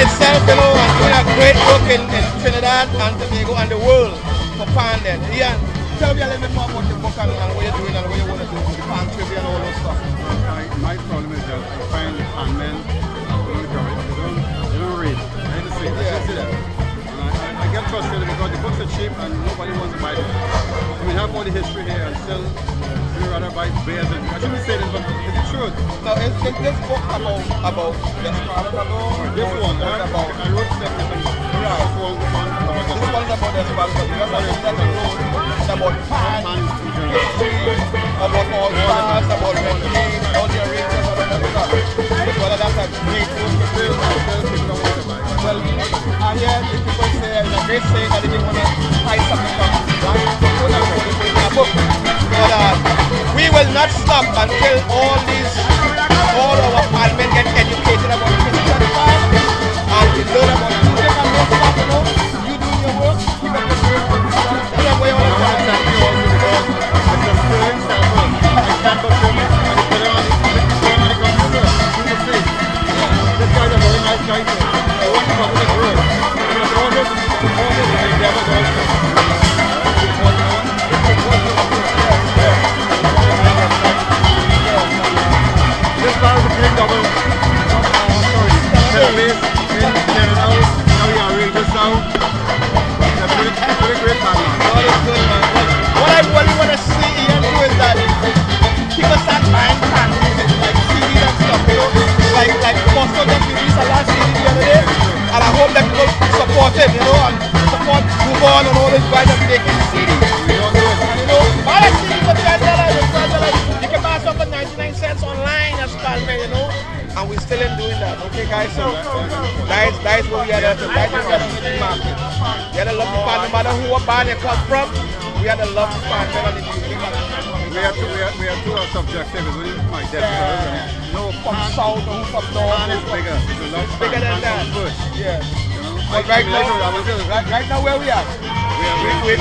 itself, you know, and doing a great work in Trinidad and Tobago and the world for Pan then. Ian, tell me a little bit more about your book and what you're doing and what you want to do with the Pan trivia and all those stuff. My problem is that I find Pan men they don't read. I hate to say it. I should say that. And I get frustrated because the books are cheap and nobody wants to buy them. I mean, have all the history here and still we rather buy bears and I shouldn't say this, but it's the truth. Now, is this book about Desperado? This one, I wrote seven different This one is about Desperado. That's a road. It's about Pan, history, about all stars, about Medellin, all the arrangements, about everything. Well, that's a great book. Well, I hear the people say it's a great saying that if you want to hide something from one, put it in a book. But we will not stop until all our parliament get educated about history and we learn about music and those stuff, you know. You doing your work, keep up the work. That's why all the time. Thank you also because it's a sterling sample. I can't put it and put it on the computer. You see. This guy's a very nice guy too. I want to public work. All this endeavor this bar is a big double base in Canada. Now we are real just now. It's a pretty great partner. God is good, man. What I really want to see here too is that people start buying fan music, like CDs and stuff, you know. Like Foster just released a last CD the other day, and I hope that people support him, you know, and support Move On and all these guys that making CDs. And you know, all the CDs for $10, you can buy some for 99 cents online as Palmer, you know. And we're still in doing that, okay guys? So that's what we are there to, that's what we are to the market. We are to love the fan, no matter who or band they come from, we are to love the fan better than the music. We have two subjective, it's really my depth. No, From south or from north. Pan is bigger. It's bigger than that. Yeah. But right now where we are? We're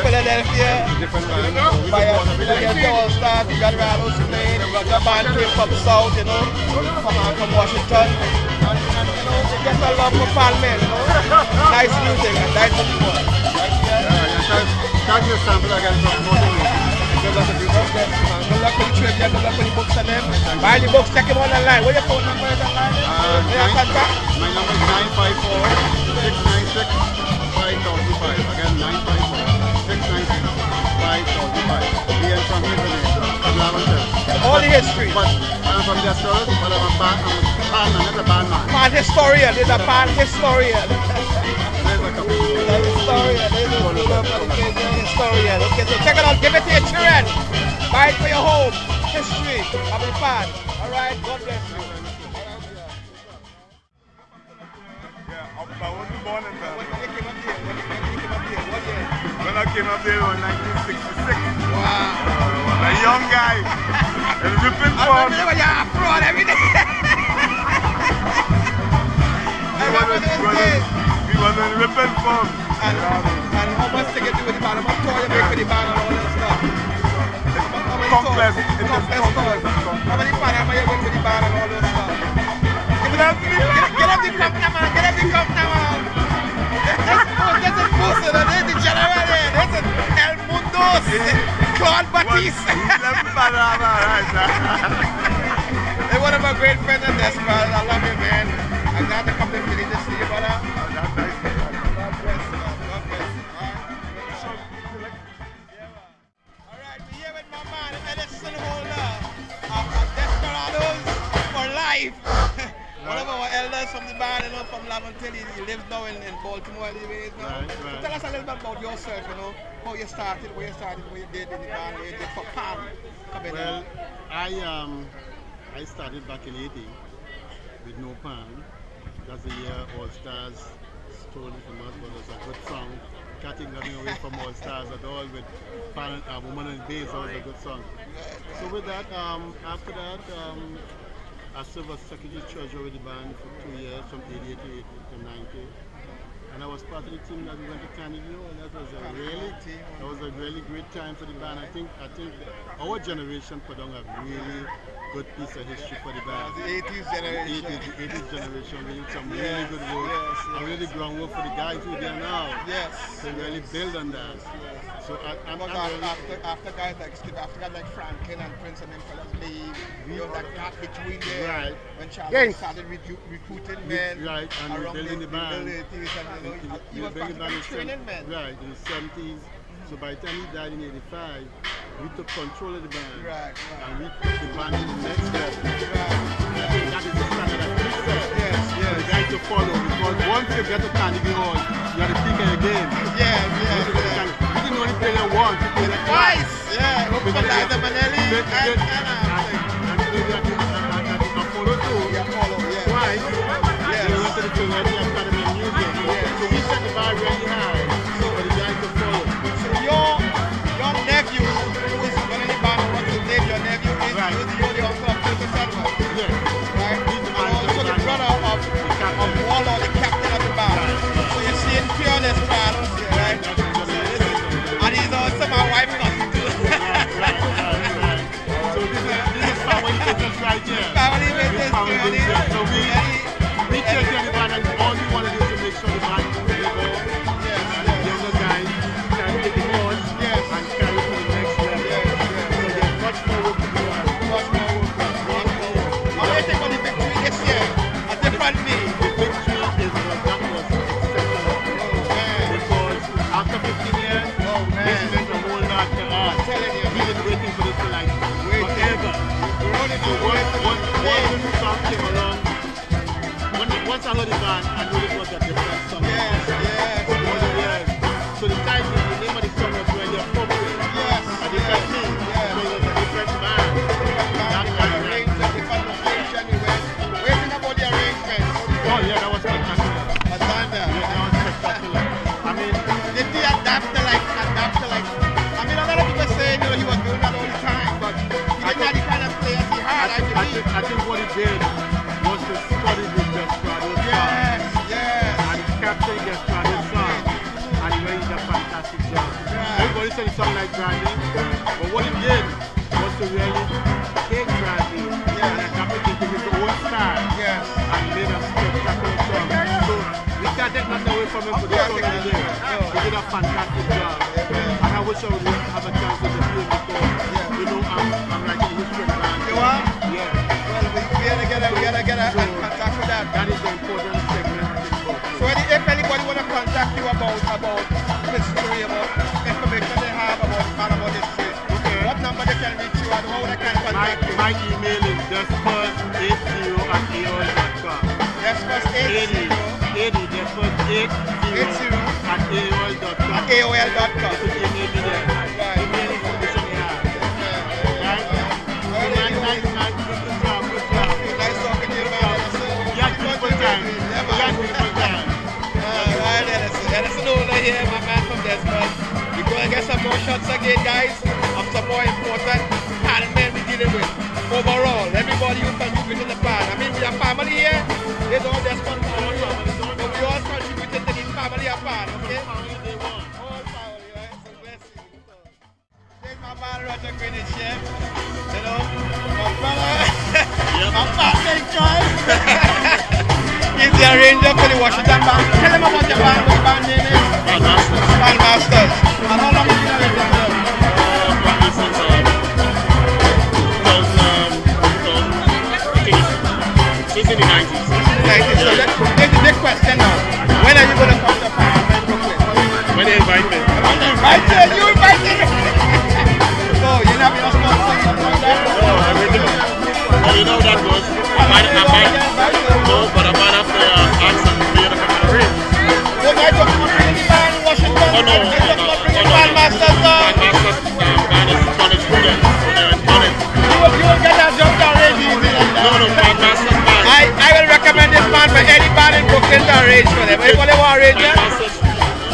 Philadelphia. Different By Philadelphia All Stars, we got Rallo Spain, the band came from south, you know, from Washington. And you know, they get a love for Palmer, you know. Nice music and nice people. Thank you, sample again for promoting. Good luck with you. Good luck with the trivia, good luck with the books and them. Buy the books, check them on online. What your phone number is online? My number is 954-696-5005. Again, 954-696-5005. Ian from Lavender. All the history. But I'm from the Astros, but I'm a band man. Pan historian, there's a pan historian. There's a couple. Historian, historian. Okay, so check it out, give it to your children. Buy it for your home. History of the pan. Alright, God bless you. Yeah, I wasn't born in that. When you came up here, what year? When I came up here in 1966. Wow. A young guy. In ripping I form. remember when you're abroad every day. I remember those days. We was in ripping form. And how much they get do with the band? How much toy you make with the band and all that stuff? Complex. Complex. How many Panama you win with the band and all that stuff? Get up the cup now, man. Get up the cup now, man. This is Musa. This is the general here. This is El Mundos. Claude Batiste. They're one of my great friends in Desperado. I love you, man. I'm glad to come to Philly to see you, brother. God bless you, man. God bless you. All right, we're here with my man, Edison Holder of Desperados for Life. One of our elders from the band, you know, from Lamontilly. He lives now in Baltimore, anyways. Right. So tell us a little bit about yourself, you know, how you started, where you did in the band, where you did for Pan. Well, I started back in 80 with No Pan. That's the year All Stars stole it from us, but it's a good song. Can't take nothing away from All Stars at all with Pan, Woman and Bass, always a good song. So with that, after that, I served as Secretary Treasurer with the band for 2 years, from 88 to 90. and I was part of the team that we went to Carnegie Hall. That was a really great time for the band. I think our generation put on a really good piece of history for the band. The 80s generation. The 80s generation. We did some really good work. And really groundwork for the guys who are there now. Yes. To really build on that. So I'm after guys like Franklin and Prince and them fellas leave, you know, that gap between them. Right. When Charlie started recruiting men. Right, and around building the band. The 80s and he was building the band training men. Right, in the 70s. So by the time he died in 85, we took control of the band. Right. And we took the band to the next level. Right. I think that is the standard that we set. Yes. For the guys to follow, because once you get to Carnegie Hall, you are the peak of your game. Yeah. We didn't only play there once, we played there twice. Yeah, open for Liza Minnelli and Apollo too. Apollo, yeah. Twice. Yes. We went to the Philadelphia Academy of Music. So we set the bar really high for the guys to follow. So your nephew, who is running the band, what's his name? Your nephew is the uncle of Peter Sedgwick. Yes. Right? And also the brother of Waller, the captain of the band. So you're seeing Fearless Prados here, right? And he's also my wife's cousin too. Right. So this is family business right here. Family business. So we take care of the band, and all we want to do is to make sure the band live on. Yes. And the younger guys can take the horse and carry it to the next level. So there's much more work to do. How do you take on the victory this year? A different me. The victory is that was exceptional. Because after 15 years, this meant a whole lot to us. I'm telling you. We've been waiting for this for like forever. So once the new song came along, once I heard the band, I knew it was a different song. Yes. So the title, the name of the song was really appropriate. Yes. A different thing. So it was a different band. Waiting about the arrangements. Oh yeah, that was spectacular. Atlanta. Yeah, that was spectacular. I mean, Did he adapt to like, I mean, a lot of people say, he was doing that all the time, but he didn't have the kind of players he had, I believe. I think what he did was to study the Desperado song. Yes. And he captured the Desperado song. And he made a fantastic job. Everybody said it sounded like Brandy, but what he did was to really take Brandy and adapt it into his own style. Yes. And made a spectacular song. So we can't take nothing away from him for the song that he did. He did a fantastic job. And I wish I would have a chance to do it because, I'm writing history of the band. You are? Yeah. Well, we gotta get a contact with that. That is the important segment of this book. So if anybody want to contact you about history, about information they have about history, what number they can reach you and how they can contact you? My email is despot80@aol.com. Despot80. Despot80@aol.com. AOL.com. You can email me there. Right. Email information you have. Right? Good job. Nice talking to you, man. You had beautiful time. Alright, Edison over here, my man from Desmond. We're going to get some more shots again, guys, of some more important talent men we're dealing with. Overall, everybody who contributed to the band. I mean, we are family here. There's all Desmond family. But we all contributed to this family apart, okay? All family, right? So bless you. There's my man Roger Greenwich here. You know, my brother, my partner in crime. He's the arranger for the Washington band. Tell him about your band. What your band name is? Band Masters. And how long have you been with them? Since in the 90s. So here's the big question now. When are you going to come to Parliament, Brooklyn? When they invite me. When they invite you, you invite me. So you're not going to sponsor something like that? No, everything. Well, you know that was. No, but I might have to ask and clear the camera. So guys, you're going to bring the band in Washington? Oh, no. You're going to bring the Band Masters down? Band is college students, so they're in college. You will get that job done really easy like that. No, Band Masters band. I will recommend this band for any band in Brooklyn to arrange for them. Anybody want to arrange it?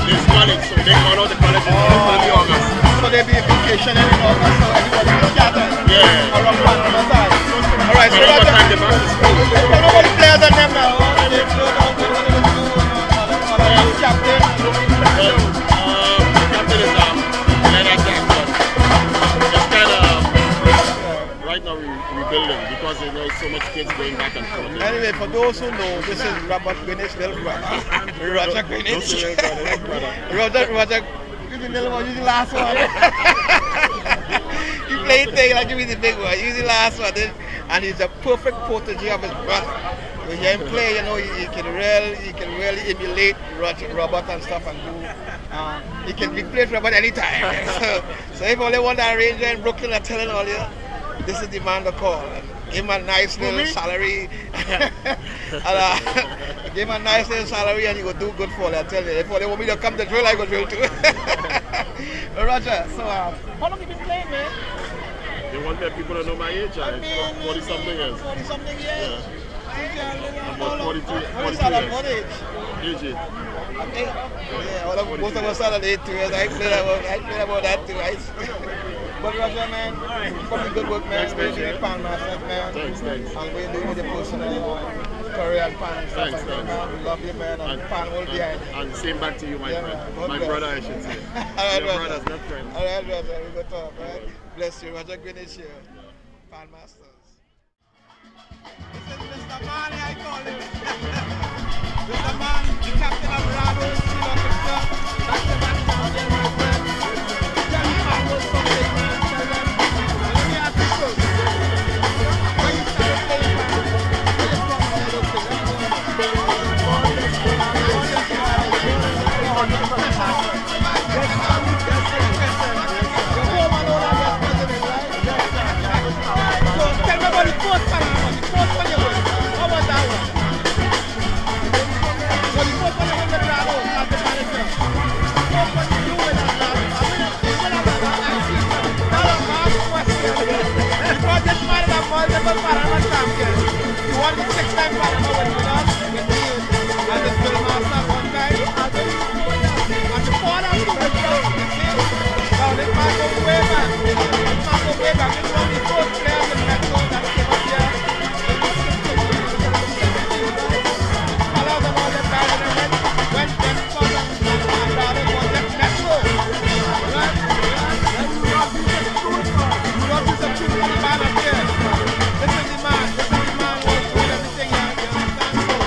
This college, so they call out the colleges in August. So they'll be a vacation in August, so everybody will gather around Panama side. Alright, so that's the players and them now. there's so much kids going back and forth. Anyway, for those who know, this is Robert Greenwich, little brother. Roger Greenwich. Roger. You're the little one, you're the last one. You play thing like you're the big one, you're the last one. And he's a perfect protege of his brother. When you hear him play, you know, you can really emulate Robert and stuff and do. He can replace Robert anytime. So if you only want that arranger in Brooklyn, I'm telling all you, this is the man to call. Give him a nice little salary. Give him a nice little salary and he will do good for you, I tell you. If they want me to come to drill, I go drill too. Roger, so how long have you been playing, man? They want people to know my age. I mean, 40 something years. 40 something years? Yeah. About 42 years. What is that, what age? Age. Yeah, most of us are at 8 years. I played about that too. But Roger, man, probably good work, man. We're doing Pan Masters, man. Thanks. And we're doing the personal career and Pan and stuff like that, man. We love you, man, and Pan will be behind you. And same back to you, my friend. Man. My brother, I should say. All right, Your brothers, not friends. All right, Roger, we go talk, right? Bless you, Roger Greenwich here, Pan Masters. This is Mr. Manny, I call him. Mr. Man, the captain of Rado, still up in club. That's the man down there, my friend. Tell me about what's something, man. Tell them. Let me ask you something. When you started playing, man, where you from, man? Let's go. Tell me about the first time, man. The first time you went. How was that one? So the first time you went to Rado as the manager. The first time you went to Rado. I mean, when I'm asking, that's a hard question. Because this man is a multiple Panama champion. He won the 6-time Panama winner with me as the film master one time. And before that, he went down. Now this man goes way back. This man goes way back. This one of the first players in Metro that came up here. Fellas about the band and then when them son and daughter was at Metro. Right? And you rock this a true man. You rock this a true for the band up here. This is the man. This is the man who was doing everything here. You understand?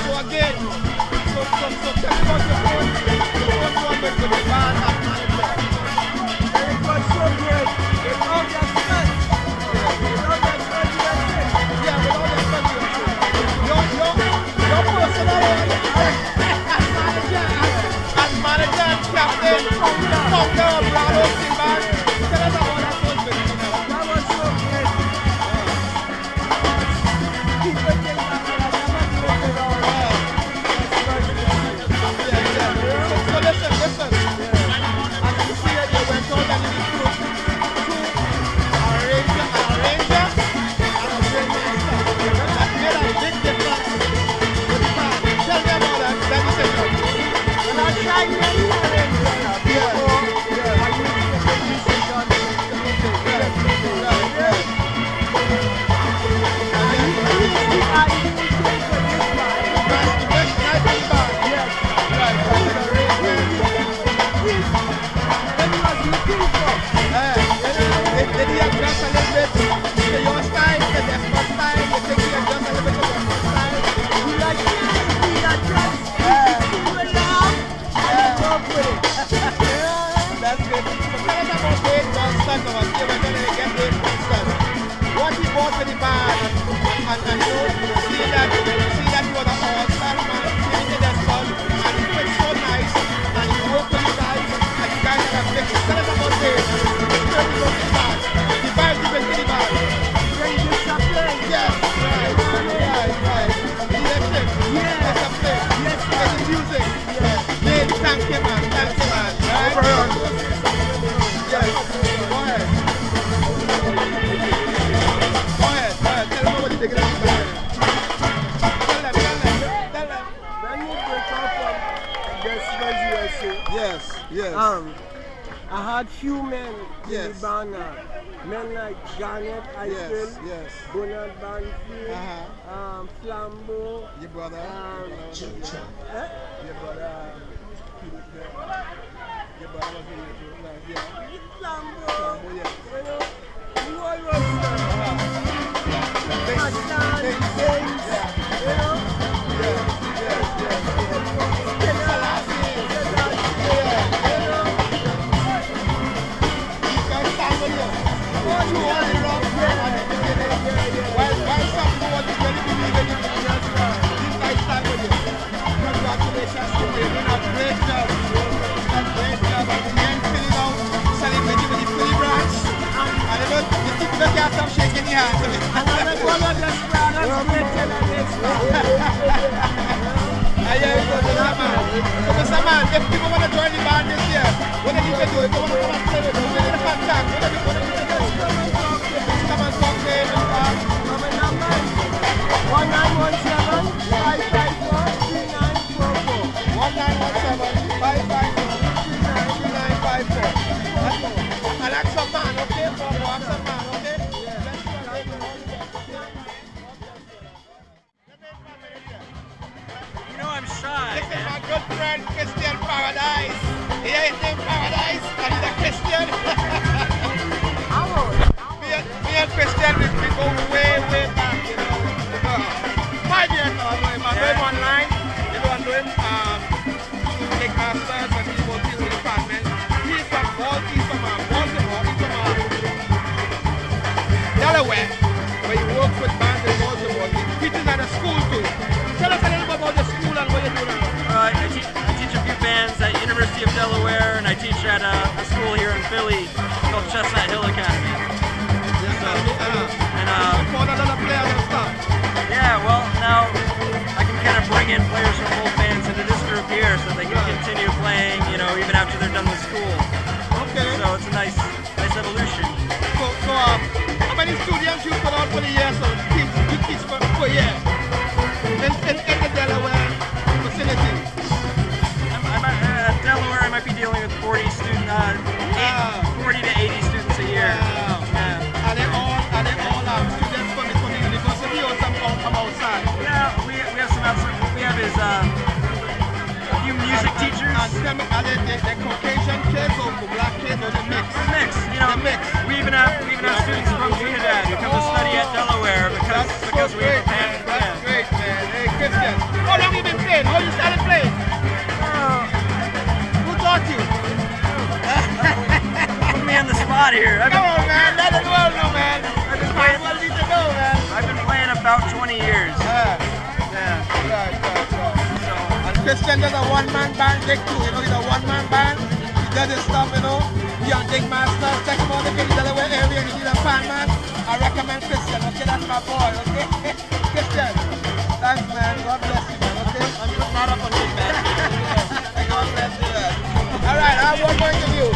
So again, so tell me about your first one with the band and manager. It was so great. With all that fun. With all that fun, Yeah, with all that fun you your personal as manager and captain, founder of Rado Silvan. Tell us about that first bit. that was so great. People think that I never played it all. So listen. And you see that you went out and you recruit two arranger and a grandmaster. That made a big difference with the band. Tell me about that. Let me say something. When I tried many arrangements before, I used to make decisions on the music. And usually I didn't take for this one. Nice band. Yes. Right. When you was looking for. Did he adjust a little bit to your style, to their first style? You think he adjust a little bit to their first style? We are trying to love and work with it. That's good. So tell us about Dave Johnston now. See, we're going to get Dave Johnston. What he bought to the band and you know, see that he was an all-star man, he did that stuff, and he played so nice, and he worked with you guys, and you guys have a fix. Tell us about Dave. The vibe given to the band. When you stop playing. Yes, right. Leadership. Yeah. Discipline. Yes, It's the music. Dave, thank you, man. Right? Yes. Go ahead. Tell them what you think of the band. Tell them. When you break up from Decibels USA, Yes. I had few men in Yes. the band. Men like Janet Eichel, Yes. Bernard Banfield, Flambeau, Your brother. eh? Your brother. Your brother was in it. Yeah. Flambeau, Yeah. you know, who all was there? chew on it rough, and then you get it. While some people really believe in it, this guy stand with you. Congratulations to you. You're doing a great job. You're doing a great job. And the young Philly now, celebrating with the Philly branch. And you know, you think you can't stop shaking your hands to it. Mr. Man, if people want to join the band this year, what do you need to do? If they want to come and play with us, we need to contact. What do you need to do? Just come and talk to him. 1917-554. I'll ask some man, okay? I'll ask some man, okay? You know I'm shy. This is my good friend, Christian Paradise. Here is him, Paradise, and he's a Christian. me and Christian, we go way, way back, you know. 5 years now, I know him online. You know, I know him, Nick Masters, and he's working with the department. He's from Baltimore, he's from Delaware, where he works with bands in Baltimore. He teaches at a school too. Tell us a little bit about the school and what you do now. I teach a few bands at University of Delaware, and I teach at a school here in Philly called Chestnut Hill Academy. Yeah, well, now I can kind of bring in players from both bands into this group here so they can continue playing, you know, even after they're done with school. Okay. So it's a nice evolution. So how many students you put out for the year? So you teach for a year in the Delaware facility? I'm at Delaware, I might be dealing with 40 to 80 students a year. Wow. Yeah. Are they all students from the university or some from outside? Yeah, we have some outside. What we have is a few music teachers. And tell me, are they Caucasian kids or black kids or the mix? Mix, you know. The mix. We even have students from Trinidad who come to study at Delaware because we have a band. That's great, man. Hey, Christian, how long you been playing? How you started playing? Who taught you? Put me on the spot here. Come on, man. Let the world know, man. What need to know, man. I've been playing about 20 years. Yeah. Right. And Christian does a one-man band, Dick too. You know, he's a one-man band. He does his stuff, you know. He and Dick Master. Check him out in the Delaware area. And he's a fan, man. I recommend Christian. Okay, that's my boy. Okay, Christian. Thanks, man. God bless you, man. Okay. I'm just not up on you, man. God bless you, man. All right, I have one more interview.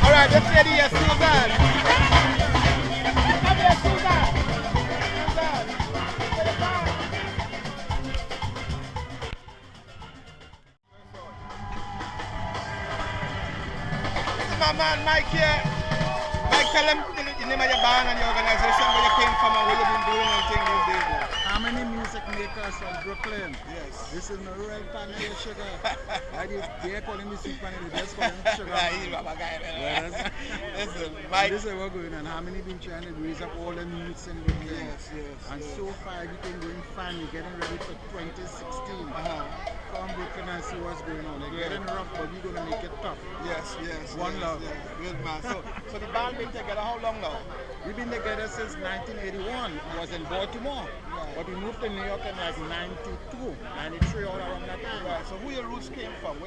All right, this lady is Susan. Come here, Susan. My man Mike here. Mike, tell them the name of your band and your organization, where you came from and what you've been doing and things these days now. Harmony Music Makers from Brooklyn. Yes. This is my real family sugar. They call him Sweet Vanilla, they just call him Sugar. He's my guy, man. Yes. Listen, Mike. This is what we're going on. Harmony been trying to raise up all the youths in the game. Yes. And so far everything going fine. We're getting ready for 2016. Come Brooklyn and see what's going on. They're getting rough, but we're going to make it tough. Yes. One love. Yes. Good man. So the band been together how long now? We've been together since 1981. It was in Baltimore. Right. But we moved to New York in like 92, 93, all around that time. Right. So who your roots came from?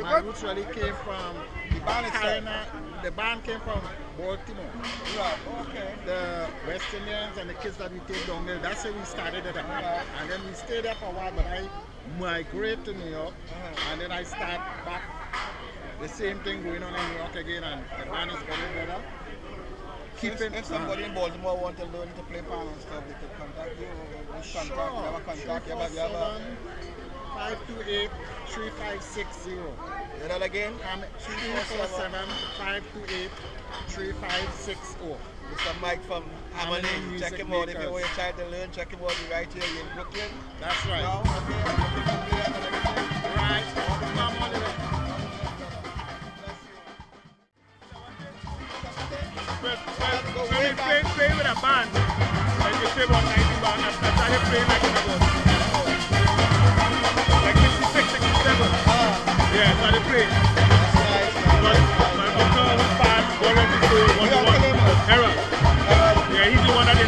My roots really came from The band itself. China. The band came from Baltimore. Right. Okay. The West Indians and the kids that we take down there, that's where we started it. Right. And then we stayed there for a while, but I migrate to New York, and then I start back. The same thing going on in New York again, and the band is getting better. If somebody in Baltimore want to learn to play piano and stuff, they could contact you. Sure. You have a contact. You have a 528-3560. Say that again. 347-528-3560. Mr. Mike from Harmony. Harmony Check him out if you want to try to learn. Check him out right here in Brooklyn. That's right. No? Okay. Right. Play with a band. Like you say about 90 band, I started playing like in about like 66, 67. Yeah, I started playing. But my guitar was fast, one of the two, one Harold.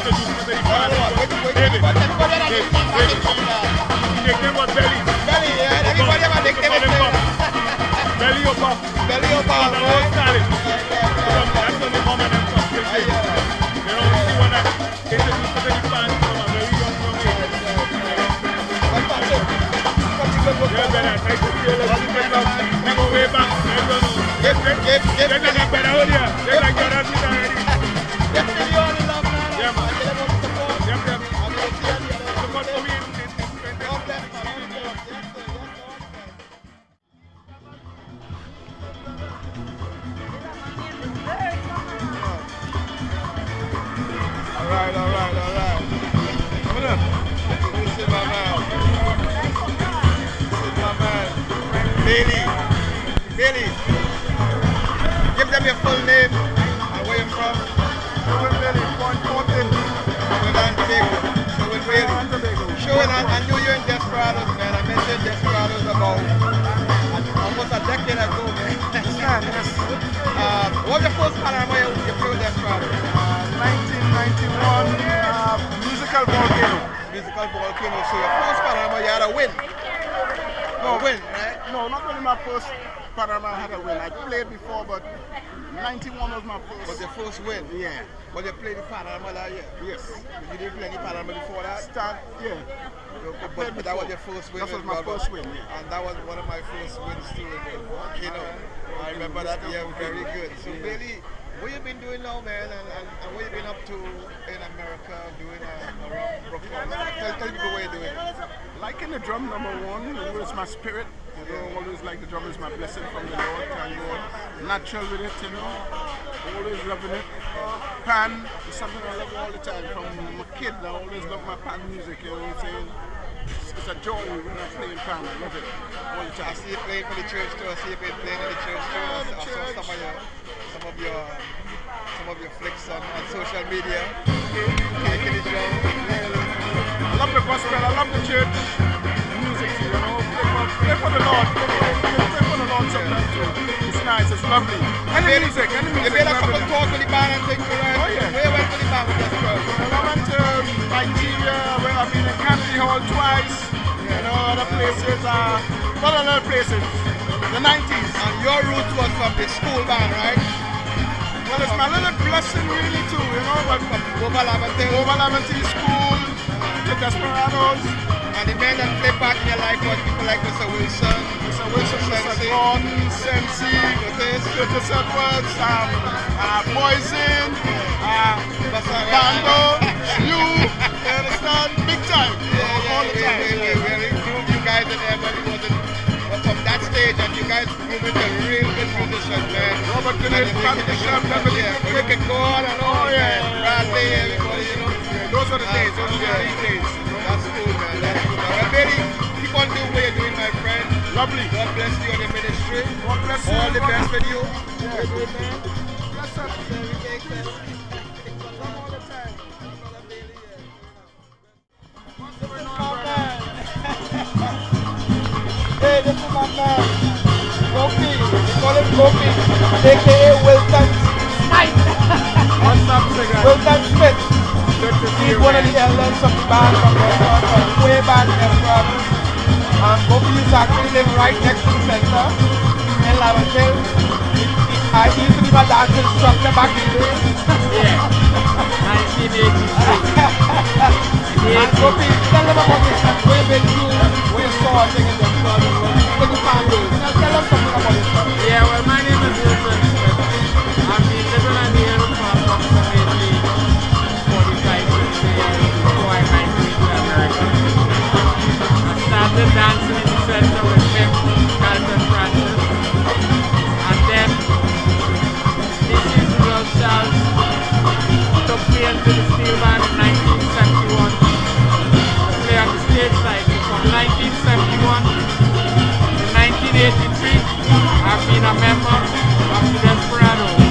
introduce me to the I band. don't know what. David. Everybody had a nickname back in the day. Nickname was Belly. Belly, yeah. Everybody had a nickname in the day. Belly or Buff. Belly up on, The whole right? style. Yeah. That's what the mom and them come still say. You know, the one that introduced me to the band from a very young age. What's that, sir? Something good was Yeah, going better. on. Nice to see you. We go way back. I don't know. Give They're like better out here. They're like you're not already. me all the love, man. Yeah, man. Tell them what to support. Yep, yep. And we'll see you at the other So end. what for me in God bless, man. All the best. Yes, sir. Yes, sir. All right. Come on. This is my man. This is my man. Bailey. Give them your full name and where you're from. Bailey, Point Fortin, Trinidad and Tobago. Showing Bailey. Showing, I knew you in Desperados, man. I mentioned Desperados about almost a decade ago, man. yes. What was your first Panama you played with Desperados? 1991, musical volcano. Musical Volcano. So your first Panama, you had a win. No win, right? No, not only my first Panama I had a win. I played before, but 91 was my first. Was your first win? Yeah. Was you played the Panama that year? Yes. You didn't play any Panama before that? Yeah. But that was your first win. That was with my Robert. first win, yeah. And that was one of my first wins too. You know, I remember that year very good. So Bailey, what you been doing now, man? And what you been up to in America doing around Brooklyn? Tell people what you're doing. Liking the drum, number one, it was my spirit. You know, always like the drum is my blessing from the Lord. Thank God. Natural with it, you know. Always loving it. Pan is something I love all the time. From a kid, I always love my pan music, you know what I'm saying? It's a joy when I'm playing pan. I love it all the I time. see you playing for the church too. I see you been playing in the church too. Yeah, the I saw church. some of your flicks on social media. Taking the drum. I love the gospel, I love the church music, you know. Play for the Lord. Play for the Lord sometimes too. It's nice, it's lovely. Any music, You made a couple lovely. tours with the band and things, right? Oh, yeah. Where you went with the band with this girl? Well, I went to Nigeria, where I've been in Carnegie Hall twice, you know, other places, other places, the 90s. And your roots was from the school band, right? Well, it's my little blessing really too, you know, but From Global Amateur. Global Laventine School, the Desperados, And the men that played part in your life was people like Mr. Wilson, Mr. Wilson, Mr. Sensi, Gordon, Sensi, Curtis Edwards, Poison, Bando, you understand? Big time, all the time. We improved you guys in there, but it wasn't. But from that stage, and you guys grew into real good musicians, man. Robert And Kennedy, you Pat make it Bishop, yeah, Beverly Cricket God and all, Oh, yeah. Bradley, everybody, you know. Those are the days, those are the Yeah. early days. That's cool, man. That's cool, man. Well, Bailey, keep on doing what you're doing, my friend. Lovely. God bless you on your ministry. God bless you. All the God best with you. Yeah. You're good, man. Bless up. Come all the time. Hey, this is my man, Gopi. We call him Gopi, aka Wilson Smith. What's up, Sigan? Wilson Smith. Good to see He's you, one of man. the elders of the band from way back in Gopi used to actually live right next to the center in Laventille. I used to be my dance instructor back in the day. Yeah. 1983. And Gopi, tell them about yourself. Where you been to, where you saw a thing in the club, what you found out. Tell them something about yourself. Yeah, well, my name is Wilson Smith. I've been living on the hill for approximately 45 years before I migrated to America. I started dancing in the center with him, Carlton Francis. And then this is Rudolph Charles took me into the steel band in 1971 to play on the stage side. From 1971 to 1983, I've been a member of the Desperados.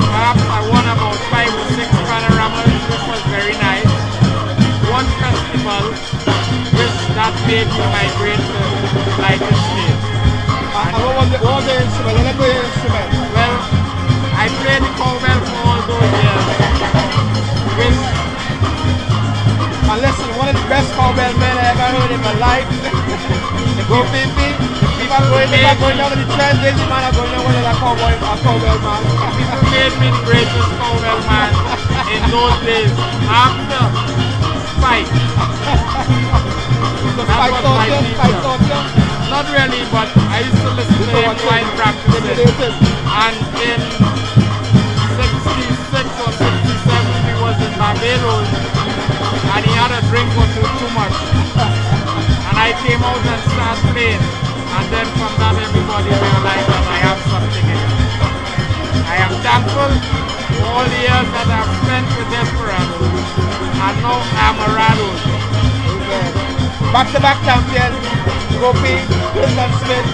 Perhaps I won about 5 or 6 panoramas, which was very nice. One festival, which that made me migrate to the United States. And what was the instrument? Let me play the instrument. Well, I played the cowbell for all those years, which life. Go baby. People going down to the trend, this man are going down with a cowboy man. People made me the greatest cowbell man in those days. After Spike. So That was my teacher. taught you. Not really, but I used to listen to him while practicing. And in 66 or 67, he was in Barbados and he had a drink or two too much. And I came out and started playing. And then from that, everybody realized that I have something in it. I am thankful for all the years that I've spent with Desperados and now Amarados. Back-to-back champion, Gopi, Wilson Smith,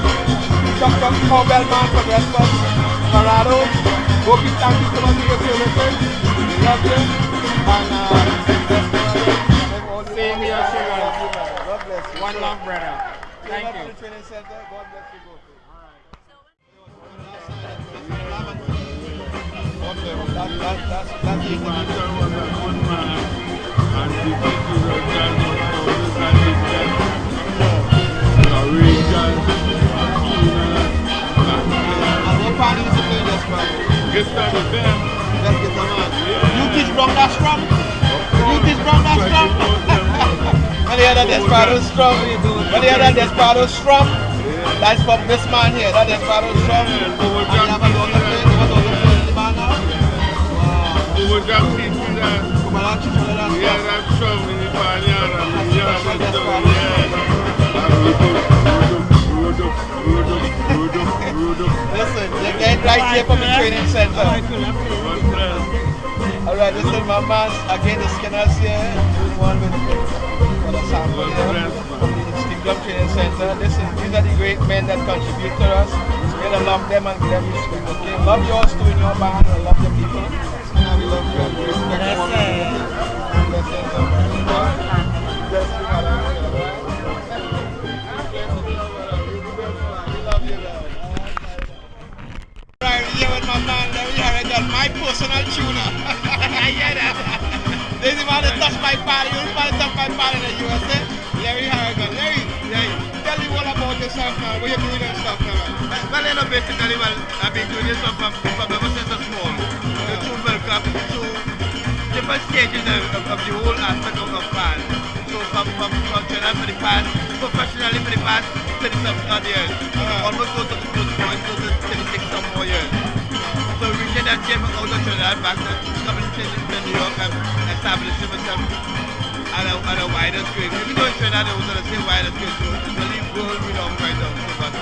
Dr. Cowbell Man for Westwood, Colorado. Gopi, thank you so much for your services. We love you. And Same here, Sugar. God bless you. One love, brother. Thank you. Training Center. God bless you, Gopi. That's He master was a good man, and he did the Russian orders and he said, Norwegian, And what part is the play this man? get started there. Let's get the man. You teach Brown that strong? You teach Brown that strong? When you hear that Desperado strong, when you hear that Desperado strong, that's from this man here, that Desperado strong. And you have a daughter playing, you have a daughter playing in the band now? Wow. Who would have teach you that? Come on, teach you that Yeah, stuff. that's strong in the Panyara. Yeah, that's strong, Listen, you get right here from the training center. Alright, this is my man, again the Skinners here, doing one with the sample here from the Steam Club Training Center. Listen, these are the great men that contribute to us. So we gotta love them and give them respect, okay? Love yours too in your band and love your people. And we love you and we respect you. Blessings. Bless you, madam. Right here with my man Larry Harrigan, my personal tuner. I hear that. This is man that touched my body. You man that touched my body in the USA. Larry Harrigan. Larry, tell me all about yourself now. What you're doing and stuff now, man. Well, you know, basically, I've been doing this from ever since I was small. To welcome to different stages of the whole aspect of band. So from training for the past, professionally for the past 30-something odd years. Almost go to 36 some more years. So reaching that came out of Trinidad back to coming to New York and establishing myself at a wider scale. Even though in Trinidad it was on the same wider scale, so it's really world renowned right now. But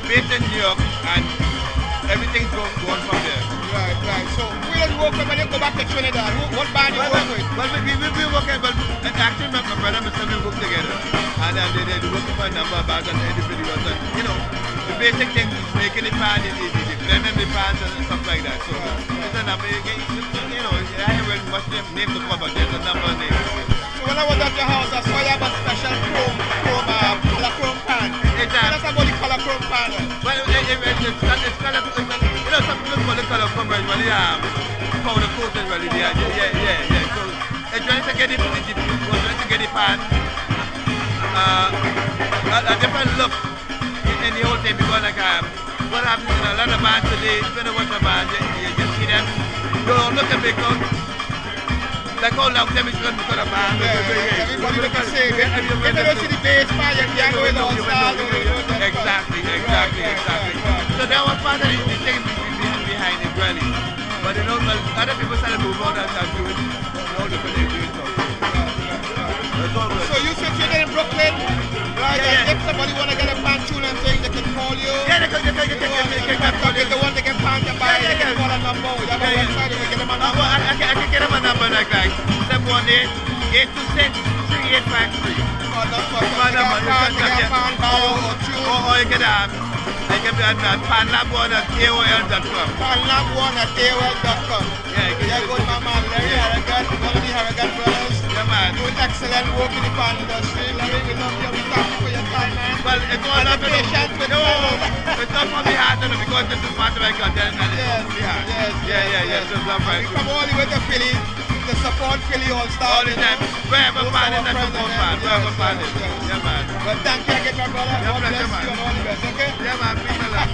based in New York and everything's going from there. Right. So where do you work with when you go back to Trinidad? What band you work with? Well, we work at, and actually my brother and myself, we work together. And they work for a number of bands and individuals. And, you know, the basic thing is making the band, the blending the bands and stuff like that. So it's a number, you know, I haven't watched them name the cover, there's a number of names. So when I was at your house, I saw you have a special color chrome pan. Exactly. Tell us about the color chrome pan. Well, it's kind of, you know, some people call it color from really powder coated really. Yeah. So it's trying to get the pan a different look in the whole thing because like what happens in a lot of bands today, when you watch a band, you see them, they don't look at because like how long time it's going to become a band. Everybody look the same. If you don't see the bass man, you can't go in all stars. Exactly. So that was part of the thing behind it really. But you know, other people started to move on and do it. All different things do it. So you said you're in Brooklyn, right? Yeah. If somebody want to get a pan tune and thing, they can call you. Yeah, they can If they want to get pan to buy, they can call a number. You have a website, you can get them a number. I can get them a number like that. 718-826-3853. Or you can be at panlab1@aol.com. panlab1@aol.com. Yeah, good my man, Larry Harrigan, one of the Harrigan brothers. Yeah, man. Doing excellent work in the pan industry. Larry, we love you. We thank you for your time, man. Well, it's all And up the patience with it's not from the heart, because this is part of my content. And it's Yes, from the heart. yes. It's love right We come all the way to Philly to support Philly All Stars. all the time. Wherever man is, that's support man. forever fan. Yeah, man. But thank you again, my brother. Yeah, God pleasure, bless man. you and all the best, okay? Yeah, man. Peace and love, man.